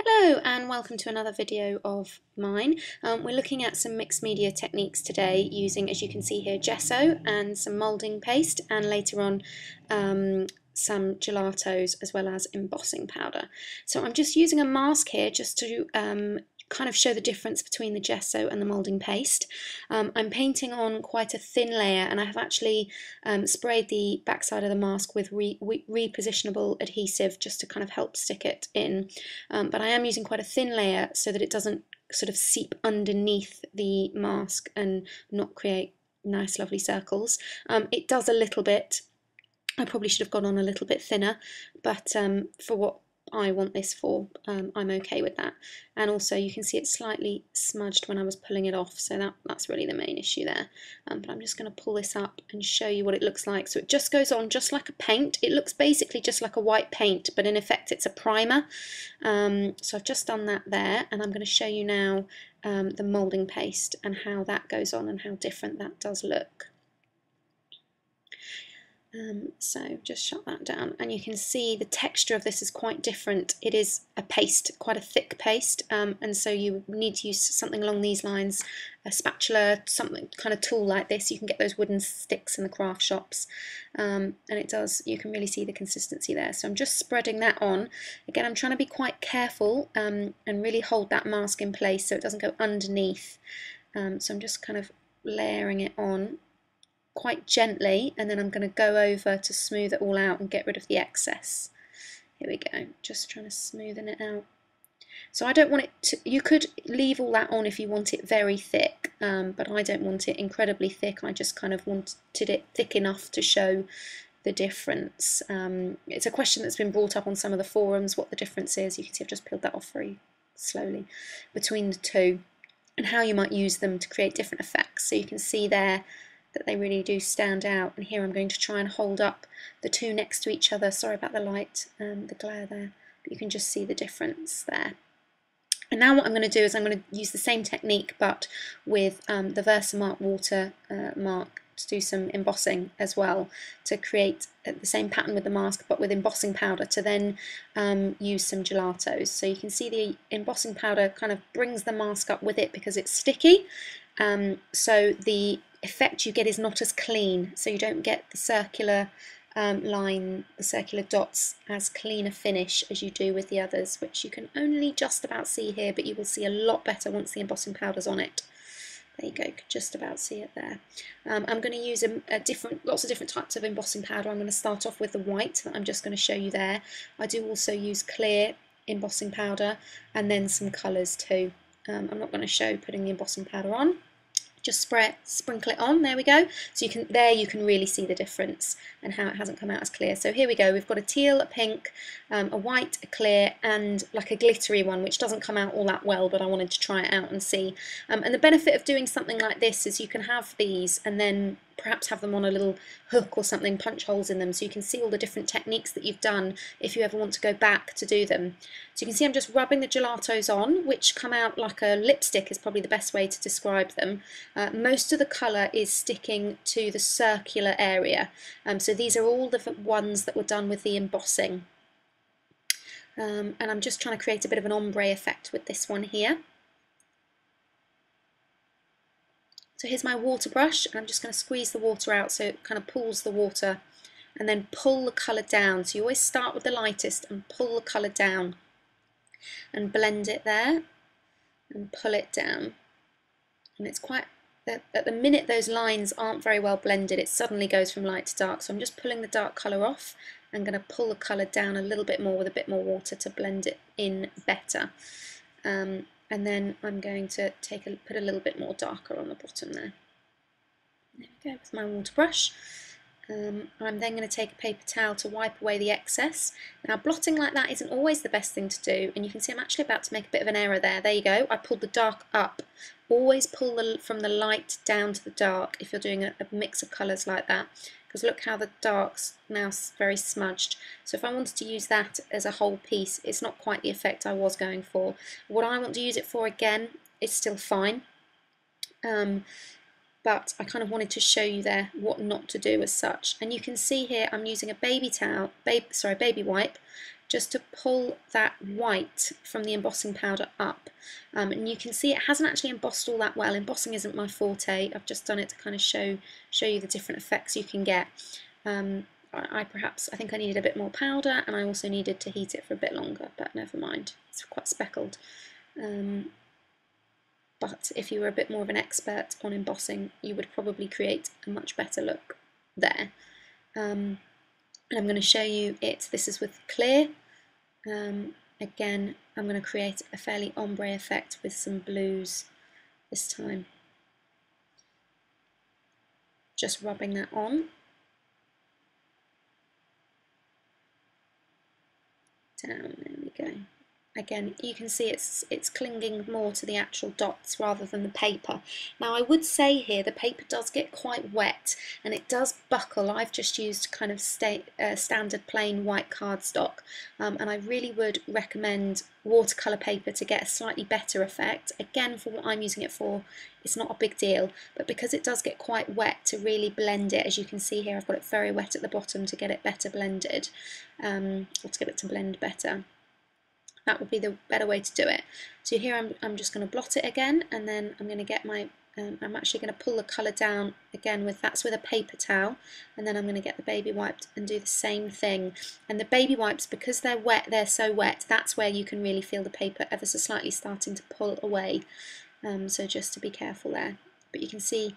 Hello and welcome to another video of mine. We're looking at some mixed media techniques today using, as you can see here, gesso and some moulding paste, and later on some gelatos as well as embossing powder. So I'm just using a mask here just to kind of show the difference between the gesso and the moulding paste. I'm painting on quite a thin layer, and I have actually sprayed the backside of the mask with repositionable adhesive just to kind of help stick it in. But I am using quite a thin layer so that it doesn't sort of seep underneath the mask and not create nice lovely circles. It does a little bit. I probably should have gone on a little bit thinner, but for what I want this for, I'm okay with that. And also you can see it's slightly smudged when I was pulling it off, so that's really the main issue there. But I'm just going to pull this up and show you what it looks like. So it just goes on just like a paint. It looks basically just like a white paint, but in effect it's a primer. So I've just done that there, and I'm going to show you now the moulding paste and how that goes on and how different that does look. So just shut that down, and you can see the texture of this is quite different. It is a paste, quite a thick paste, and so you need to use something along these lines, a spatula, something kind of tool like this. You can get those wooden sticks in the craft shops, and it does, you can really see the consistency there. So I'm just spreading that on. Again, I'm trying to be quite careful and really hold that mask in place so it doesn't go underneath. So I'm just kind of layering it on quite gently, and then I'm going to go over to smooth it all out and get rid of the excess. Here we go, just trying to smoothen it out. So I don't want it to, you could leave all that on if you want it very thick, but I don't want it incredibly thick. I just kind of wanted it thick enough to show the difference. It's a question that's been brought up on some of the forums, what the difference is. You can see I've just peeled that off very slowly, between the two, and how you might use them to create different effects. So you can see there that they really do stand out, and here I'm going to try and hold up the two next to each other. Sorry about the light, the glare there, but you can just see the difference there. And now what I'm going to do is I'm going to use the same technique but with the Versamark water mark to do some embossing as well, to create the same pattern with the mask but with embossing powder, to then use some gelatos. So you can see the embossing powder kind of brings the mask up with it because it's sticky, so the effect you get is not as clean, so you don't get the circular line, the circular dots, as clean a finish as you do with the others, which you can only just about see here, but you will see a lot better once the embossing powder's on it. There you go, just about see it there. I'm going to use lots of different types of embossing powder. I'm going to start off with the white that I'm just going to show you there. I do also use clear embossing powder and then some colours too. I'm not going to show putting the embossing powder on. Just sprinkle it on, there we go. So you can really see the difference and how it hasn't come out as clear. So here we go, we've got a teal, a pink, a white, a clear, and like a glittery one, which doesn't come out all that well, but I wanted to try it out and see. And the benefit of doing something like this is you can have these and then perhaps have them on a little hook or something, punch holes in them, so you can see all the different techniques that you've done if you ever want to go back to do them. So you can see I'm just rubbing the gelatos on, which come out like a lipstick is probably the best way to describe them. Most of the colour is sticking to the circular area, so these are all the ones that were done with the embossing. And I'm just trying to create a bit of an ombre effect with this one here. So here's my water brush, and I'm just going to squeeze the water out so it kind of pulls the water, and then pull the colour down. So you always start with the lightest and pull the colour down and blend it there and pull it down. And it's quite, at the minute those lines aren't very well blended, it suddenly goes from light to dark. So I'm just pulling the dark colour off and going to pull the colour down a little bit more with a bit more water to blend it in better. And then I'm going to put a little bit more darker on the bottom there. There we go, with my water brush. I'm then going to take a paper towel to wipe away the excess. Now blotting like that isn't always the best thing to do, and you can see I'm actually about to make a bit of an error there. There you go, I pulled the dark up. Always pull from the light down to the dark if you're doing a mix of colours like that, because look how the dark's now very smudged. So if I wanted to use that as a whole piece, it's not quite the effect I was going for. What I want to use it for again is still fine, but I kind of wanted to show you there what not to do as such. And you can see here I'm using a baby wipe just to pull that white from the embossing powder up. And you can see it hasn't actually embossed all that well. Embossing isn't my forte. I've just done it to kind of show you the different effects you can get. I think I needed a bit more powder, and I also needed to heat it for a bit longer, but never mind, it's quite speckled. But if you were a bit more of an expert on embossing, you would probably create a much better look there. And I'm going to show you it. This is with clear. Again, I'm going to create a fairly ombre effect with some blues this time. Just rubbing that on. Down, there we go. Again, you can see it's clinging more to the actual dots rather than the paper. Now I would say here the paper does get quite wet and it does buckle. I've just used kind of standard plain white cardstock, and I really would recommend watercolour paper to get a slightly better effect. Again, for what I'm using it for, it's not a big deal, but because it does get quite wet, to really blend it, as you can see here, I've got it very wet at the bottom to get it better blended, or to get it to blend better. That would be the better way to do it. So here I'm just going to blot it again, and then I'm going to get my, I'm actually going to pull the colour down again that's with a paper towel, and then I'm going to get the baby wipes and do the same thing. And the baby wipes, because they're wet, they're so wet, that's where you can really feel the paper ever so slightly starting to pull away. So just to be careful there. But you can see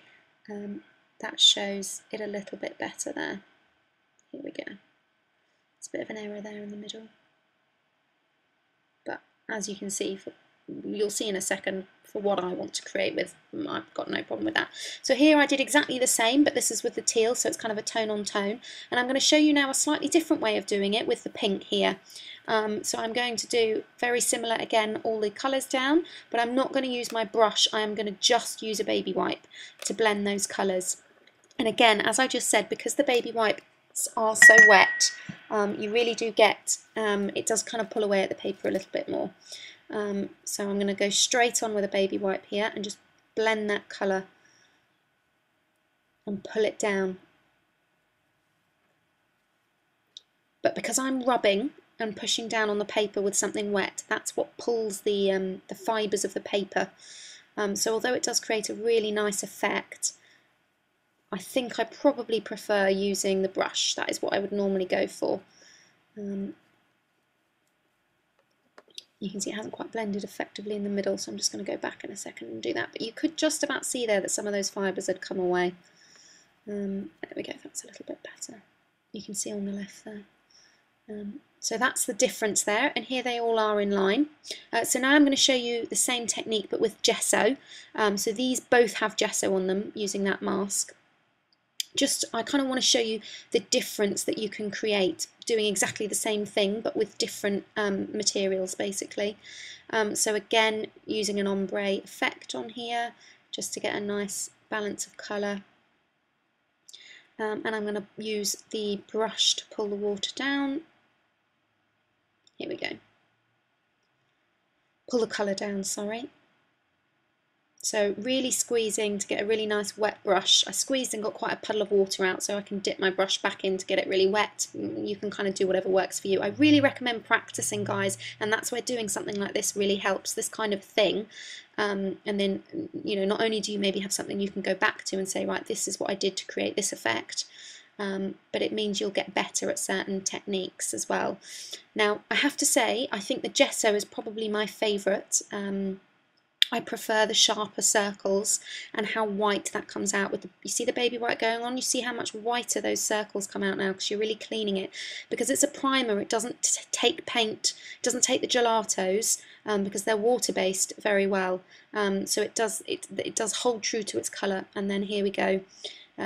that shows it a little bit better there. Here we go. It's a bit of an error there in the middle. But as you can see, you'll see in a second, for what I want to create with, I've got no problem with that. So here I did exactly the same, but this is with the teal, so it's kind of a tone on tone. And I'm going to show you now a slightly different way of doing it with the pink here. So I'm going to do very similar again, all the colours down, but I'm not going to use my brush. I am going to just use a baby wipe to blend those colours. And again, as I just said, because the baby wipes are so wet, you really do get, it does kind of pull away at the paper a little bit more. So I'm going to go straight on with a baby wipe here and just blend that colour and pull it down. But because I'm rubbing and pushing down on the paper with something wet, that's what pulls the fibres of the paper. So although it does create a really nice effect, I think I probably prefer using the brush. That is what I would normally go for. You can see it hasn't quite blended effectively in the middle, so I'm just going to go back in a second and do that. But you could just about see there that some of those fibres had come away. There we go, that's a little bit better. You can see on the left there. So that's the difference there, and here they all are in line. So now I'm going to show you the same technique but with gesso. So these both have gesso on them using that mask. I kind of want to show you the difference that you can create doing exactly the same thing but with different materials basically. So again, using an ombre effect on here just to get a nice balance of colour. And I'm going to use the brush to pull the water down. Here we go. Pull the colour down, sorry. So really squeezing to get a really nice wet brush. I squeezed and got quite a puddle of water out so I can dip my brush back in to get it really wet. You can kind of do whatever works for you. I really recommend practicing, guys, and that's where doing something like this really helps, this kind of thing. And then, you know, not only do you maybe have something you can go back to and say, right, this is what I did to create this effect, but it means you'll get better at certain techniques as well. Now, I have to say, I think the gesso is probably my favourite. I prefer the sharper circles and how white that comes out with you see the baby white going on, you see how much whiter those circles come out now because you're really cleaning it. Because it's a primer, it doesn't take paint, it doesn't take the gelatos because they're water based very well. So it does hold true to its colour. And then here we go.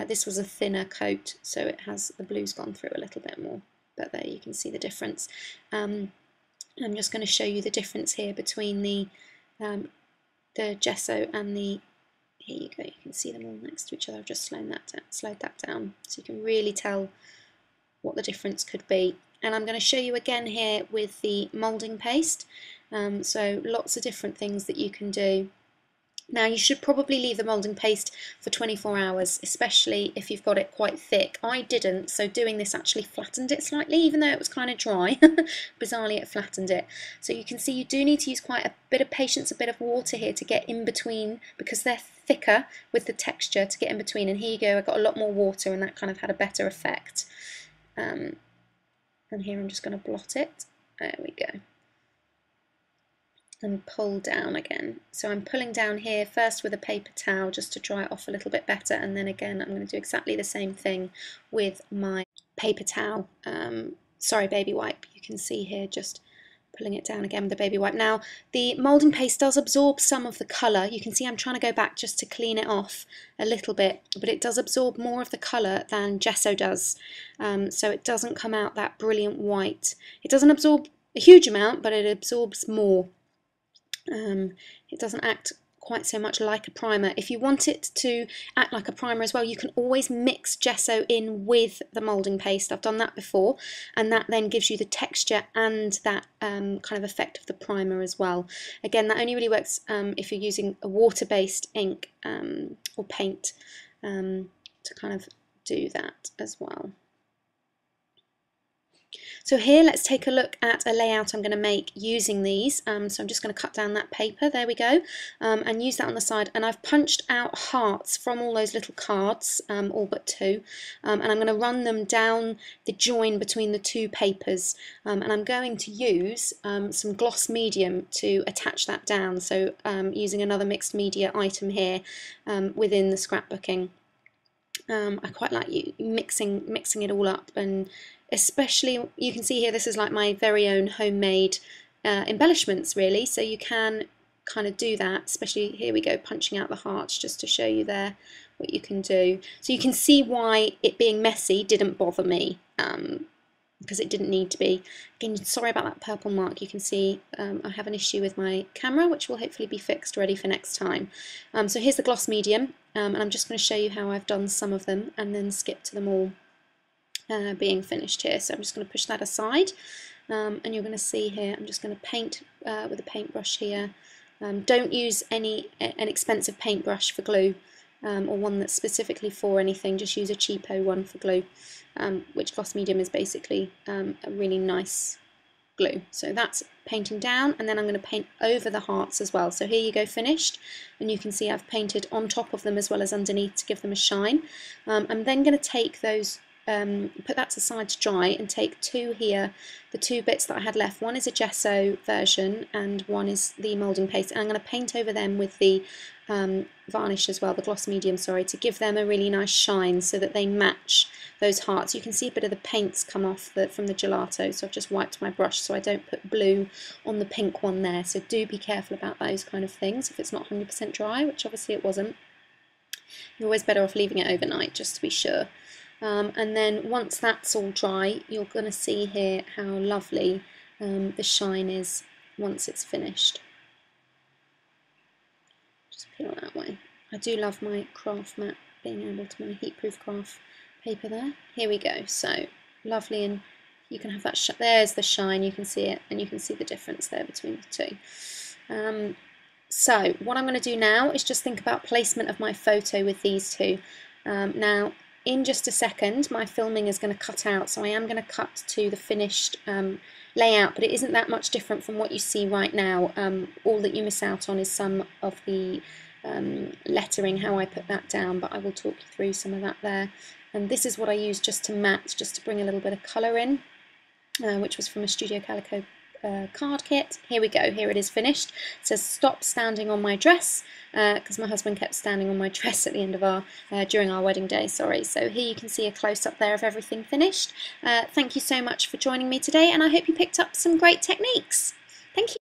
This was a thinner coat, so it has the blues gone through a little bit more, but there you can see the difference. I'm just going to show you the difference here between the gesso and the, here you go, you can see them all next to each other. I've just slowed that down so you can really tell what the difference could be. And I'm going to show you again here with the moulding paste. So lots of different things that you can do. Now you should probably leave the moulding paste for 24 hours, especially if you've got it quite thick. I didn't, so doing this actually flattened it slightly, even though it was kind of dry. Bizarrely it flattened it. So you can see you do need to use quite a bit of patience, a bit of water here to get in between, because they're thicker with the texture, to get in between. And here you go, I got a lot more water and that kind of had a better effect. And here I'm just going to blot it. There we go. And pull down again. So I'm pulling down here first with a paper towel just to dry it off a little bit better, and then again I'm going to do exactly the same thing with my paper towel. Sorry, baby wipe. You can see here just pulling it down again with the baby wipe. Now the moulding paste does absorb some of the colour. You can see I'm trying to go back just to clean it off a little bit, but it does absorb more of the colour than gesso does. So it doesn't come out that brilliant white. It doesn't absorb a huge amount, but it absorbs more. It doesn't act quite so much like a primer. If you want it to act like a primer as well, you can always mix gesso in with the moulding paste. I've done that before, and that then gives you the texture and that kind of effect of the primer as well. Again, that only really works if you're using a water-based ink or paint to kind of do that as well. So here let's take a look at a layout I'm going to make using these. So I'm just going to cut down that paper, there we go, and use that on the side. And I've punched out hearts from all those little cards, all but two, and I'm going to run them down the join between the two papers. And I'm going to use some gloss medium to attach that down, so using another mixed media item here within the scrapbooking. I quite like mixing it all up, and especially you can see here this is like my very own homemade embellishments really, so you can kind of do that, especially here we go, punching out the hearts just to show you there what you can do. So you can see why it being messy didn't bother me, because it didn't need to be. Again, sorry about that purple mark. You can see I have an issue with my camera, which will hopefully be fixed ready for next time. So here's the gloss medium, and I'm just going to show you how I've done some of them and then skip to them all being finished here. So I'm just going to push that aside, and you're going to see here I'm just going to paint with a paintbrush here. Don't use an expensive paintbrush for glue, or one that's specifically for anything. Just use a cheapo one for glue, which gloss medium is basically a really nice glue. So that's painting down, and then I'm going to paint over the hearts as well. So here you go, finished, and you can see I've painted on top of them as well as underneath to give them a shine. I'm then going to take those, put that aside to dry, and take two here, the two bits that I had left. One is a gesso version and one is the moulding paste, and I'm going to paint over them with the varnish as well, the gloss medium, sorry, to give them a really nice shine so that they match those hearts. You can see a bit of the paints come off from the gelato, so I've just wiped my brush so I don't put blue on the pink one there. So do be careful about those kind of things if it's not 100% dry, which obviously it wasn't. You're always better off leaving it overnight just to be sure. And then once that's all dry, you're going to see here how lovely the shine is once it's finished. Just peel that way. I do love my craft mat, being able to, my heatproof craft paper there. Here we go, so lovely, and you can have that, there's the shine, you can see it, and you can see the difference there between the two. So what I'm going to do now is just think about placement of my photo with these two. Now, in just a second, my filming is going to cut out, so I am going to cut to the finished layout, but it isn't that much different from what you see right now. All that you miss out on is some of the lettering, how I put that down, but I will talk you through some of that there. And this is what I use just to matte, just to bring a little bit of colour in, which was from a Studio Calico card kit. Here we go, here it is finished. It says stop standing on my dress, because my husband kept standing on my dress at the end of our during our wedding day, sorry. So here you can see a close-up there of everything finished. Thank you so much for joining me today, and I hope you picked up some great techniques. Thank you.